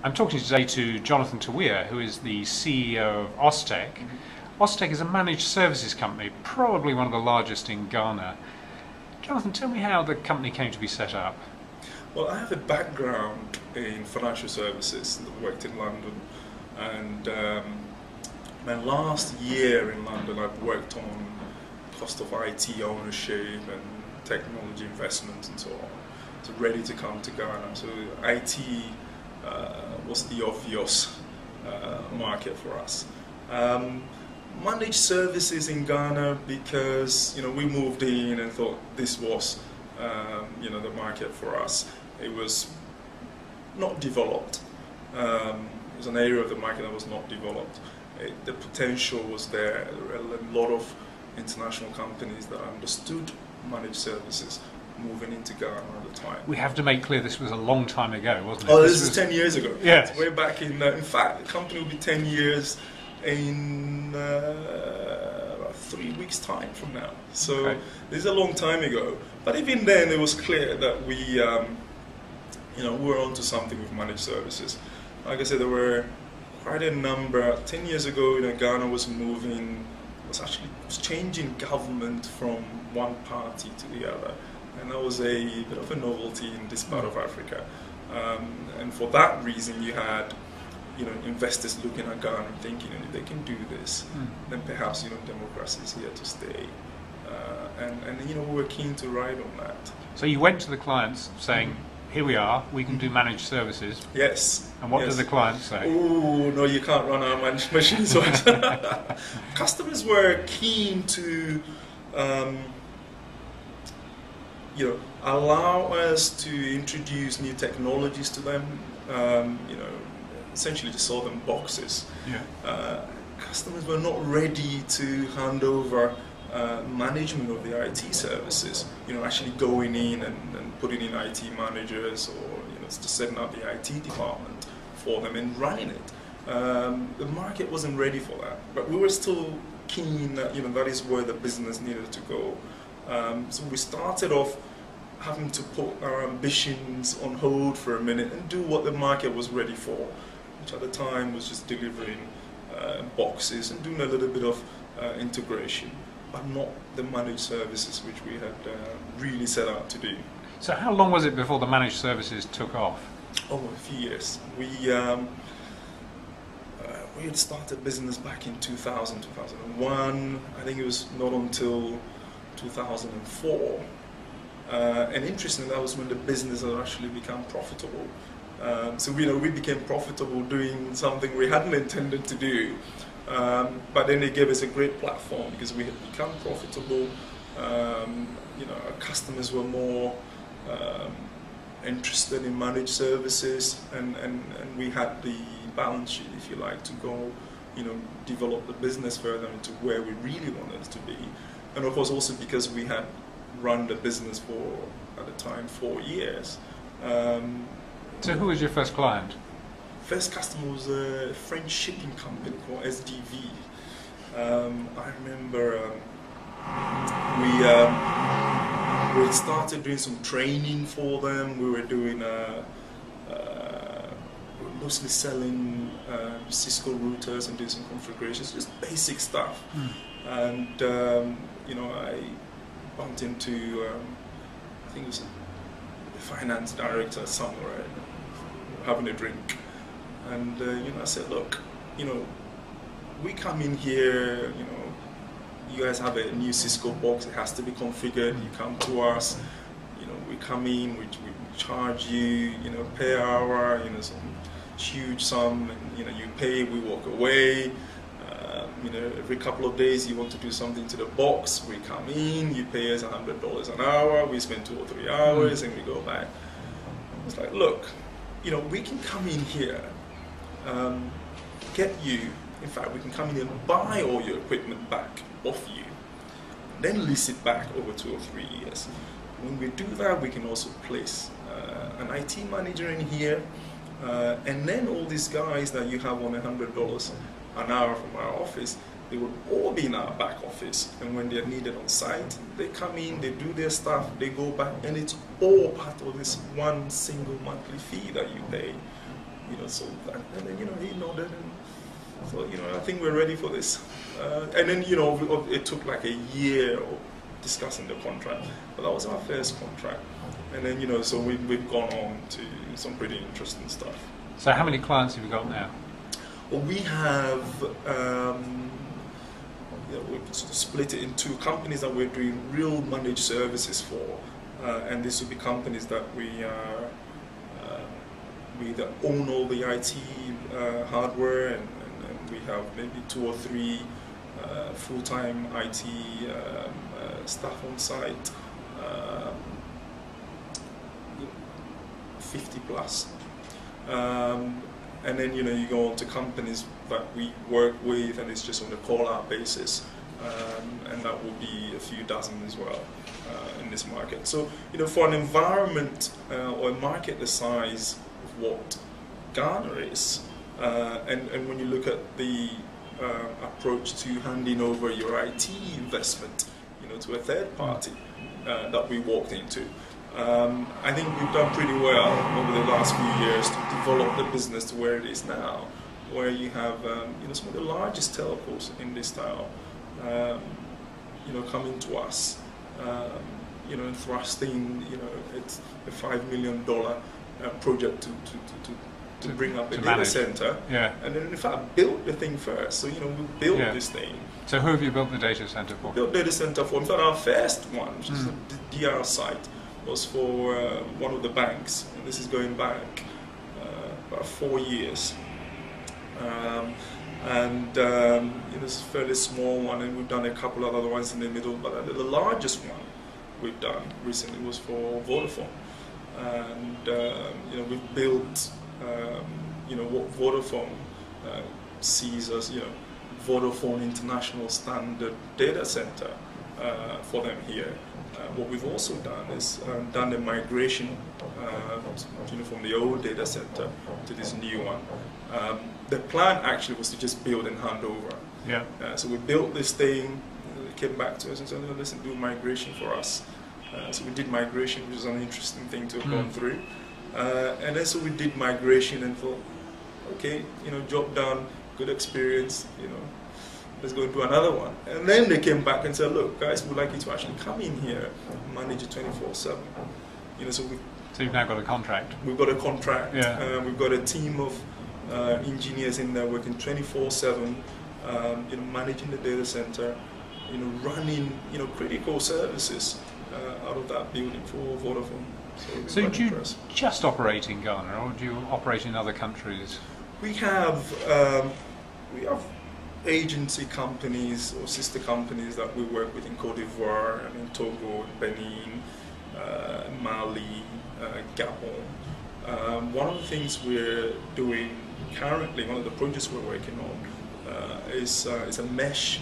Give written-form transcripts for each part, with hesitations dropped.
I'm talking today to Jonathan Tawiah, who is the CEO of Ostec. Ostec is a managed services company, probably one of the largest in Ghana. Jonathan, tell me how the company came to be set up. Well, I have a background in financial services. I worked in London, and my last year in London I've worked on cost of IT ownership and technology investments and so on. So ready to come to Ghana. So IT was the obvious market for us. Managed services in Ghana because we moved in and thought this was the market for us. It was not developed. It was an area of the market that was not developed. The potential was there. There were a lot of international companies that understood managed services moving into Ghana at the time. We have to make clear this was a long time ago, wasn't it? Oh, this is 10 years ago. Yes. It's way back in fact, the company will be 10 years in about 3 weeks' time from now. So okay. This is a long time ago. But even then, it was clear that we were onto something with managed services. Like I said, there were quite a number. 10 years ago, Ghana was changing government from one party to the other. And that was a bit of a novelty in this part of Africa. And for that reason, you had investors looking at Ghana and thinking, if they can do this, then perhaps democracy is here to stay. And we were keen to ride on that. So you went to the clients saying, here we are, we can do managed services. Yes. And what did the clients say? Oh, no, you can't run our managed machines. Customers were keen to allow us to introduce new technologies to them, essentially to sell them boxes. Yeah. Customers were not ready to hand over management of the IT services, actually going in and putting in IT managers or just setting up the IT department for them and running it. The market wasn't ready for that, but we were still keen that that is where the business needed to go. So we started off having to put our ambitions on hold for a minute and do what the market was ready for, which at the time was just delivering boxes and doing a little bit of integration, but not the managed services which we had really set out to do. So how long was it before the managed services took off? Oh, a few years. We had started business back in 2000, 2001. I think it was not until 2004. And interestingly, that was when the business had actually become profitable. So we became profitable doing something we hadn't intended to do. But then they gave us a great platform because we had become profitable. Our customers were more interested in managed services, and we had the balance sheet, if you like, to go, develop the business further into where we really wanted it to be. And of course, also because we had run the business for, at the time, 4 years. So who was your first client? First customer was a French shipping company called SDV. I remember we started doing some training for them. We were doing mostly selling Cisco routers and doing some configurations, just basic stuff. And I bumped into I think it was the finance director somewhere, having a drink. And I said, look, we come in here, you guys have a new Cisco box, it has to be configured, you come to us, we come in, we charge you, per hour, some huge sum, and you pay, we walk away. Every couple of days you want to do something to the box, we come in, you pay us $100 an hour, we spend 2 or 3 hours and we go back. I was like, look, we can come in here, get you, in fact we can come in and buy all your equipment back off you, then lease it back over 2 or 3 years. When we do that, we can also place an IT manager in here, and then all these guys that you have on $100 an hour from our office, they would all be in our back office, and when they're needed on site, they come in, they do their stuff, they go back, and it's all part of this one single monthly fee that you pay. So and then he nodded and thought, I think we're ready for this. And then it took like a year of discussing the contract, but that was our first contract. And then so we've gone on to some pretty interesting stuff. So how many clients have you got now? Well, we have we've sort of split it into companies that we're doing real managed services for, and these will be companies that we that own all the IT hardware, and we have maybe 2 or 3 full-time IT staff on site, 50 plus. And then you go on to companies that we work with, and it's just on a call-out basis, and that will be a few dozen as well in this market. So for an environment or a market the size of what Ghana is, and when you look at the approach to handing over your IT investment, to a third party that we walked into. I think we've done pretty well over the last few years to develop the business to where it is now, where you have some of the largest telcos in this town, coming to us, and thrusting, it's a $5 million project to bring up a data center, and then in fact build the thing first. So we built this thing. So who have you built the data center for? Built data center for. In fact, our first one, which is the DR site, was for one of the banks, and this is going back about 4 years. It's a fairly small one, and we've done a couple of other ones in the middle. But the largest one we've done recently was for Vodafone, and we've built what Vodafone sees as Vodafone International Standard Data Center for them here. What we've also done is done a migration from the old data center to this new one. The plan actually was to just build and hand over. So we built this thing, they came back to us and said, listen, do migration for us. So we did migration, which was an interesting thing to have gone through. And then so we did migration and thought, okay, job done, good experience, let's go and do another one. And then they came back and said, look, guys, we'd like you to actually come in here and manage it 24/7. So you've now got a contract. We've got a contract. We've got a team of engineers in there working 24/7, managing the data center, running, critical services out of that building for Vodafone. So do you just operate in Ghana, or do you operate in other countries? We have agency companies or sister companies that we work with in Cote d'Ivoire, and in Togo, Benin, Mali, Gabon. One of the things we're doing currently, one of the projects we're working on, is a mesh,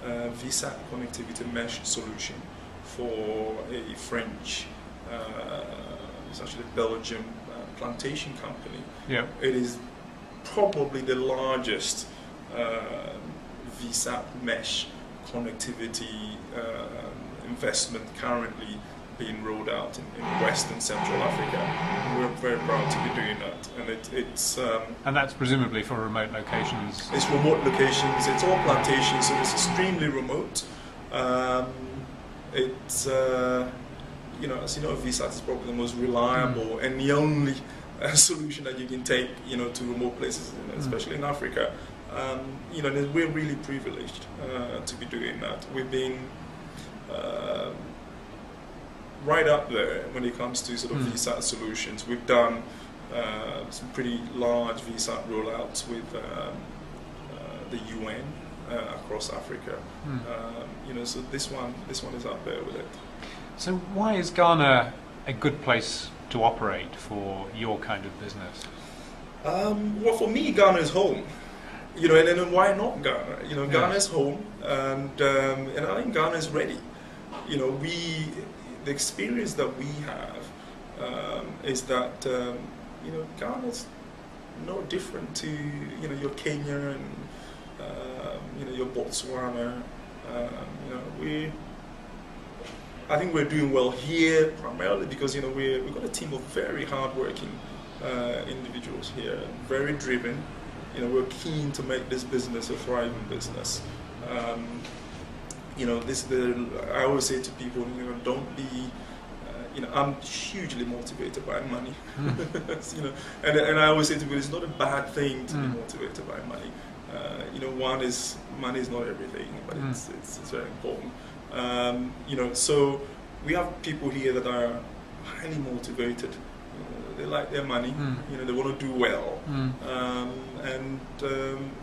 VSAT connectivity mesh solution for a French, it's actually a Belgian plantation company. It is probably the largest VSAT mesh connectivity investment currently being rolled out in West and Central Africa. We're very proud to be doing that, and it's and that's presumably for remote locations. It's remote locations. It's all plantations, so it's extremely remote. It's as you know, VSAT is probably the most reliable and the only solution that you can take, to remote places, especially in Africa. We're really privileged to be doing that. We've been right up there when it comes to sort of VSAT solutions. We've done some pretty large VSAT rollouts with the UN across Africa. So this one is up there with it. So why is Ghana a good place to operate for your kind of business? Well, for me, Ghana is home. And then why not Ghana? Ghana is home, and I think Ghana is ready. The experience that we have is that Ghana is no different to your Kenya and your Botswana. I think we're doing well here primarily because we've got a team of very hardworking individuals here, very driven. You know, we're keen to make this business a thriving business. You know, I always say to people, you know, don't be. You know, I'm hugely motivated by money. You know, and I always say to people, it's not a bad thing to be motivated by money. You know, money is not everything, but it's very important. You know, so we have people here that are highly motivated. They like their money. You know, they want to do well.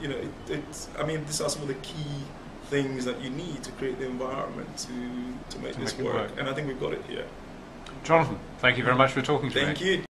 You know, I mean, these are some of the key things that you need to create the environment to make this work. And I think we've got it here. Jonathan, thank you very much for talking to me. Thank you.